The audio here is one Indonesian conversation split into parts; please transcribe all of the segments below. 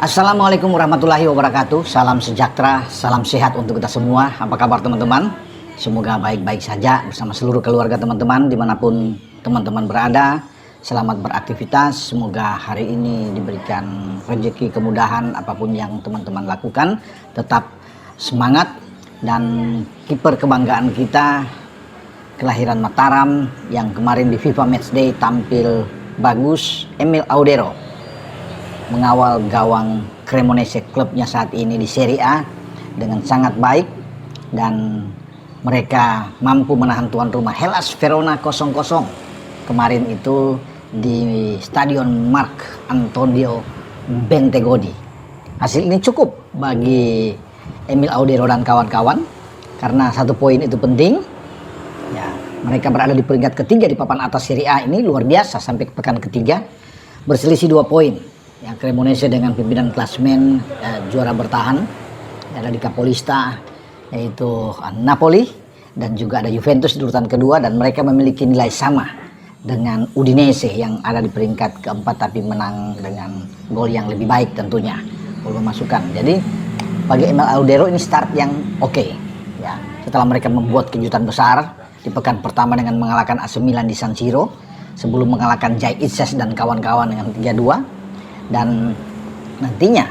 Assalamualaikum warahmatullahi wabarakatuh. Salam sejahtera, salam sehat untuk kita semua. Apa kabar teman-teman? Semoga baik-baik saja bersama seluruh keluarga teman-teman dimanapun teman-teman berada. Selamat beraktivitas. Semoga hari ini diberikan rezeki, kemudahan apapun yang teman-teman lakukan. Tetap semangat. Dan kiper kebanggaan kita, kelahiran Mataram yang kemarin di FIFA Matchday tampil bagus, Emil Audero, mengawal gawang Cremonese klubnya saat ini di Serie A dengan sangat baik, dan mereka mampu menahan tuan rumah Hellas Verona 0-0 kemarin itu di Stadion Marc Antonio Bentegodi. Hasil ini cukup bagi Emil Audero dan kawan-kawan karena 1 poin itu penting. Ya, mereka berada di peringkat ketiga di papan atas Serie A ini, luar biasa sampai ke pekan ketiga berselisih 2 poin. Ya, Cremonese dengan pimpinan klasmen juara bertahan ada di Capolista yaitu Napoli, dan juga ada Juventus di urutan kedua, dan mereka memiliki nilai sama dengan Udinese yang ada di peringkat keempat tapi menang dengan gol yang lebih baik tentunya, gol memasukkan. Jadi bagi Emil Audero ini start yang oke. Ya, setelah mereka membuat kejutan besar di pekan pertama dengan mengalahkan AC Milan di San Siro, sebelum mengalahkan Jai Itses dan kawan-kawan dengan 3-2. Dan nantinya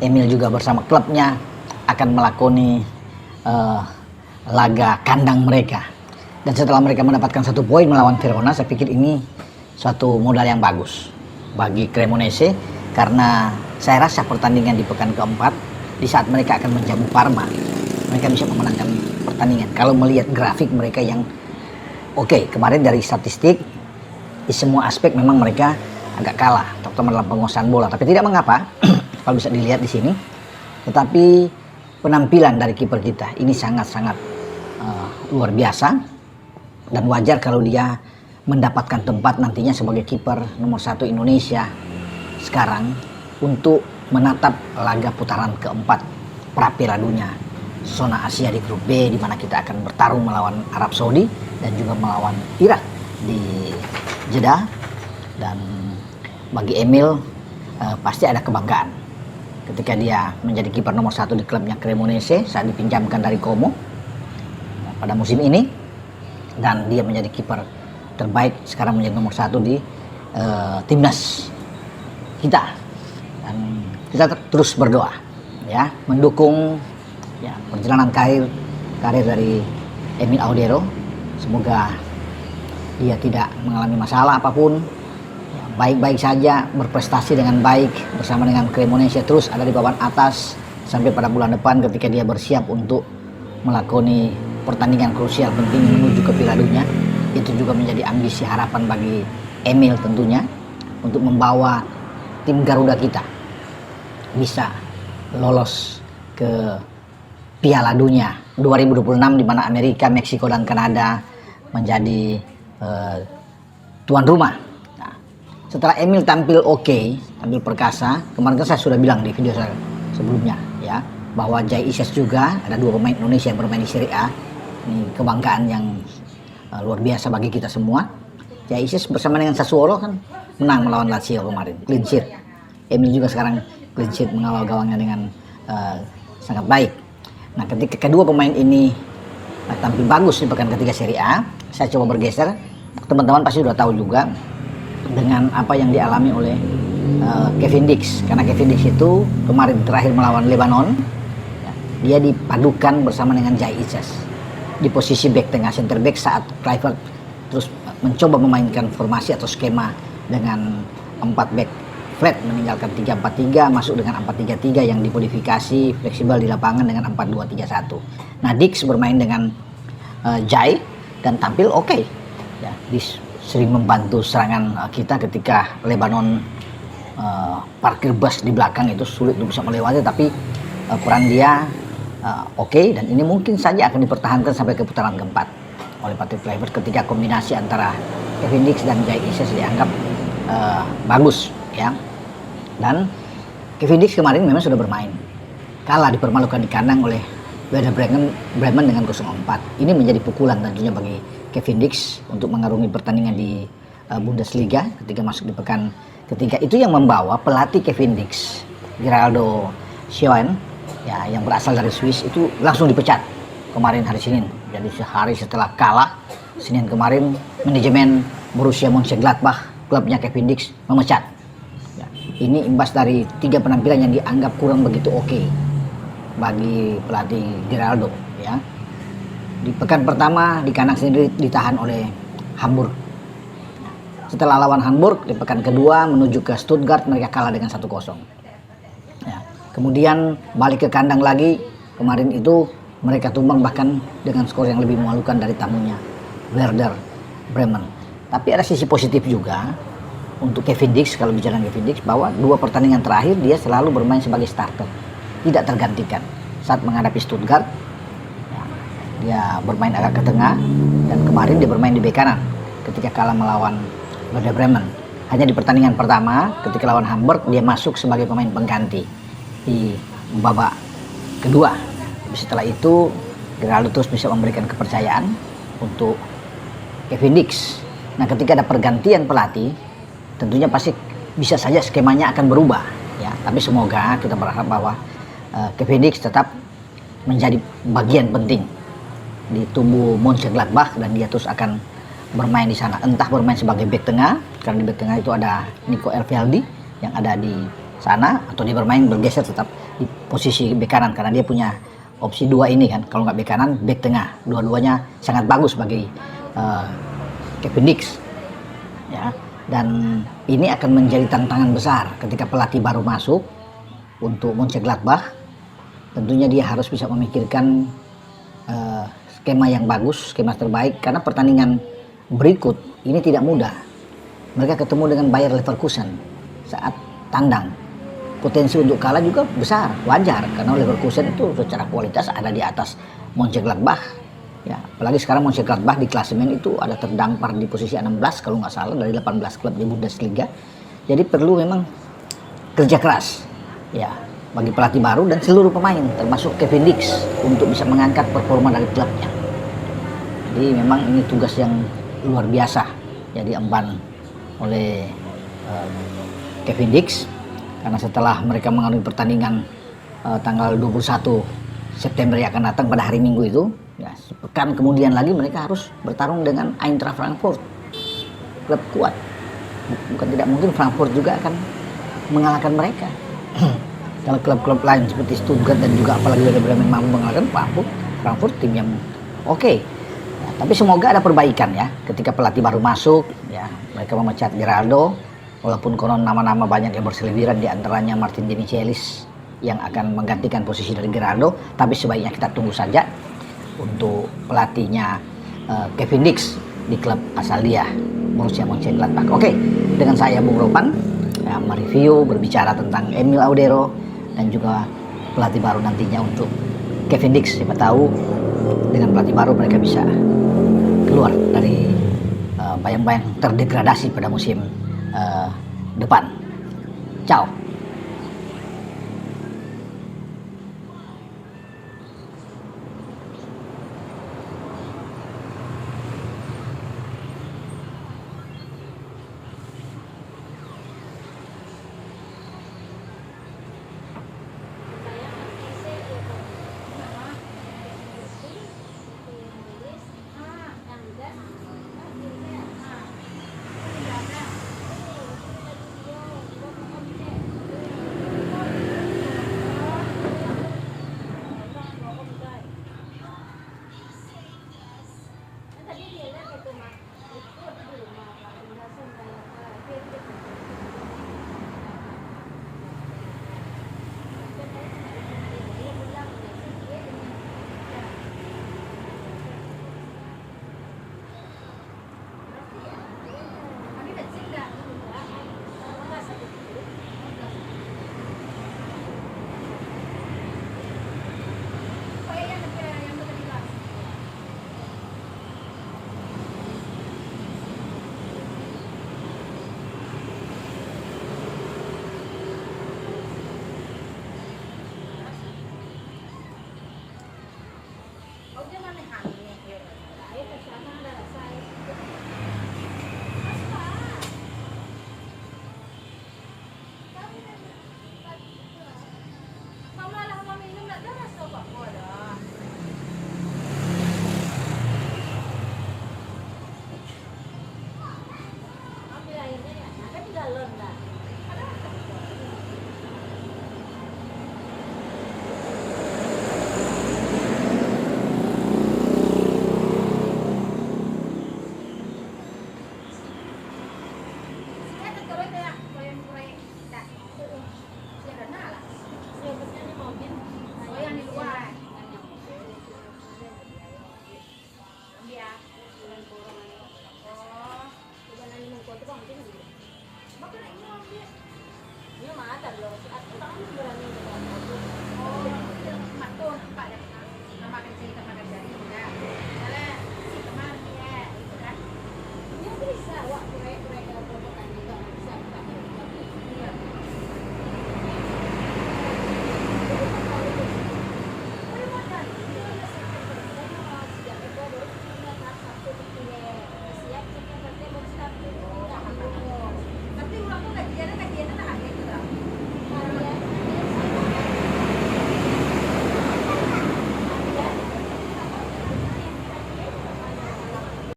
Emil juga bersama klubnya akan melakoni laga kandang mereka. Dan setelah mereka mendapatkan 1 poin melawan Verona, saya pikir ini suatu modal yang bagus bagi Cremonese, karena saya rasa pertandingan di pekan keempat, di saat mereka akan menjamu Parma, mereka bisa memenangkan pertandingan. Kalau melihat grafik mereka yang oke, kemarin dari statistik di semua aspek memang mereka agak kalah, terutama dalam penguasaan bola. Tapi tidak mengapa, kalau bisa dilihat di sini. Tetapi penampilan dari kiper kita ini sangat-sangat luar biasa, dan wajar kalau dia mendapatkan tempat nantinya sebagai kiper nomor 1 Indonesia sekarang untuk menatap laga putaran keempat pra Piala Dunia zona Asia di grup B, di mana kita akan bertarung melawan Arab Saudi dan juga melawan Irak di Jeddah. Dan bagi Emil pasti ada kebanggaan ketika dia menjadi kiper nomor 1 di klubnya Cremonese saat dipinjamkan dari Como pada musim ini, dan dia menjadi kiper terbaik sekarang, menjadi nomor 1 di timnas kita. Dan kita terus berdoa, ya, mendukung ya perjalanan karir dari Emil Audero. Semoga dia tidak mengalami masalah apapun, ya, baik-baik saja, berprestasi dengan baik bersama dengan Cremonese, terus ada di papan atas sampai pada bulan depan ketika dia bersiap untuk melakoni pertandingan krusial penting menuju ke Piala Dunia. Itu juga menjadi ambisi, harapan bagi Emil tentunya untuk membawa tim Garuda kita bisa lolos ke Piala Dunia 2026, di mana Amerika, Meksiko, dan Kanada menjadi tuan rumah. Nah, setelah Emil tampil tampil perkasa, kemarin kan saya sudah bilang di video saya sebelumnya, ya, bahwa Jai Itses juga ada 2 pemain Indonesia yang bermain di Serie A. Ini kebanggaan yang luar biasa bagi kita semua. Jai Itses bersama dengan Sassuolo kan menang melawan Lazio kemarin, clean sheet. Emil juga sekarang clean sheet, mengawal gawangnya dengan sangat baik. Nah, ketika kedua pemain ini tampil bagus di pekan ketiga Serie A, saya coba bergeser. Teman-teman pasti sudah tahu juga dengan apa yang dialami oleh Kevin Dix, karena Kevin Dix itu kemarin terakhir melawan Lebanon, ya, dia dipadukan bersama dengan Jai Itses di posisi back tengah, center back, saat Kluivert terus mencoba memainkan formasi atau skema dengan 4 back flat, meninggalkan 3-4-3, masuk dengan 4-3-3 yang dimodifikasi fleksibel di lapangan dengan 4-2-3-1. Nah, Dix bermain dengan Jai dan tampil oke. Ya, Dix sering membantu serangan kita ketika Lebanon parkir bus di belakang, itu sulit untuk bisa melewati, tapi peran dia oke, dan ini mungkin saja akan dipertahankan sampai ke putaran keempat oleh Patrick Kluivert ketika kombinasi antara Kevin Dix dan Jai Itses dianggap bagus, ya. Dan Kevin Dix kemarin memang sudah bermain, kalah dipermalukan di kandang oleh Werder Bremen dengan 0-4. Ini menjadi pukulan tentunya bagi Kevin Dix untuk mengarungi pertandingan di Bundesliga ketika masuk di pekan ketiga. Itu yang membawa pelatih Kevin Dix Geraldo Sioen ya, yang berasal dari Swiss itu langsung dipecat kemarin hari Senin. Jadi sehari setelah kalah Senin kemarin, manajemen Borussia Mönchengladbach, klubnya Kevin Dix, memecat. Ya, ini imbas dari 3 penampilan yang dianggap kurang begitu oke bagi pelatih Geraldo ya. Di pekan pertama di kandang sendiri ditahan oleh Hamburg. Setelah lawan Hamburg di pekan kedua menuju ke Stuttgart mereka kalah dengan 1-0. Ya, kemudian balik ke kandang lagi kemarin itu mereka tumbang bahkan dengan skor yang lebih memalukan dari tamunya Werder Bremen. Tapi ada sisi positif juga untuk Kevin Dix, kalau bicara Kevin Dix, bahwa 2 pertandingan terakhir dia selalu bermain sebagai starter, tidak tergantikan. Saat menghadapi Stuttgart ya, dia bermain agak ke tengah, dan kemarin dia bermain di bek kanan ketika kalah melawan Werder Bremen. Hanya di pertandingan pertama ketika lawan Hamburg dia masuk sebagai pemain pengganti di babak kedua. Setelah itu Geraldo terus bisa memberikan kepercayaan untuk Kevin Dix. Nah, ketika ada pergantian pelatih tentunya pasti bisa saja skemanya akan berubah ya, tapi semoga kita berharap bahwa Kevin Dix tetap menjadi bagian penting di tubuh Mönchengladbach dan dia terus akan bermain di sana, entah bermain sebagai bek tengah karena di bek tengah itu ada Nico Elveldi yang ada di sana, atau dia bermain bergeser tetap di posisi bek kanan karena dia punya opsi 2 ini kan, kalau nggak bek kanan bek tengah, dua-duanya sangat bagus bagi Kevin Dix ya. Dan ini akan menjadi tantangan besar ketika pelatih baru masuk untuk Mönchengladbach. Tentunya dia harus bisa memikirkan skema yang bagus, skema terbaik, karena pertandingan berikut ini tidak mudah. Mereka ketemu dengan Bayer Leverkusen saat tandang. Potensi untuk kalah juga besar, wajar karena Leverkusen itu secara kualitas ada di atas Mönchengladbach ya. Apalagi sekarang Mönchengladbach di klasemen itu ada terdampar di posisi 16 kalau nggak salah dari 18 klub di Bundesliga. Jadi perlu memang kerja keras ya bagi pelatih baru dan seluruh pemain termasuk Kevin Dix untuk bisa mengangkat performa dari klubnya. Jadi memang ini tugas yang luar biasa ya diemban oleh Kevin Dix. Karena setelah mereka mengalami pertandingan tanggal 21 September yang akan datang pada hari Minggu itu, ya, sepekan kemudian lagi mereka harus bertarung dengan Eintracht Frankfurt, klub kuat. Bukan tidak mungkin Frankfurt juga akan mengalahkan mereka. Kalau klub-klub lain seperti Stuttgart dan juga apalagi Werder Bremen mampu mengalahkan Frankfurt tim yang oke. Ya, tapi semoga ada perbaikan ya ketika pelatih baru masuk, ya mereka memecat Geraldo. Walaupun konon nama-nama banyak yang berseliweran, di antaranya Martin Demichelis yang akan menggantikan posisi dari Geraldo, tapi sebaiknya kita tunggu saja untuk pelatihnya Kevin Dix di klub asal dia, Borussia Mönchengladbach. Oke, dengan saya Bung Ropan ya, mereview berbicara tentang Emil Audero dan juga pelatih baru nantinya untuk Kevin Dix. Siapa tahu dengan pelatih baru mereka bisa keluar dari bayang-bayang terdegradasi pada musim depan. Ciao. Oh, dia mana?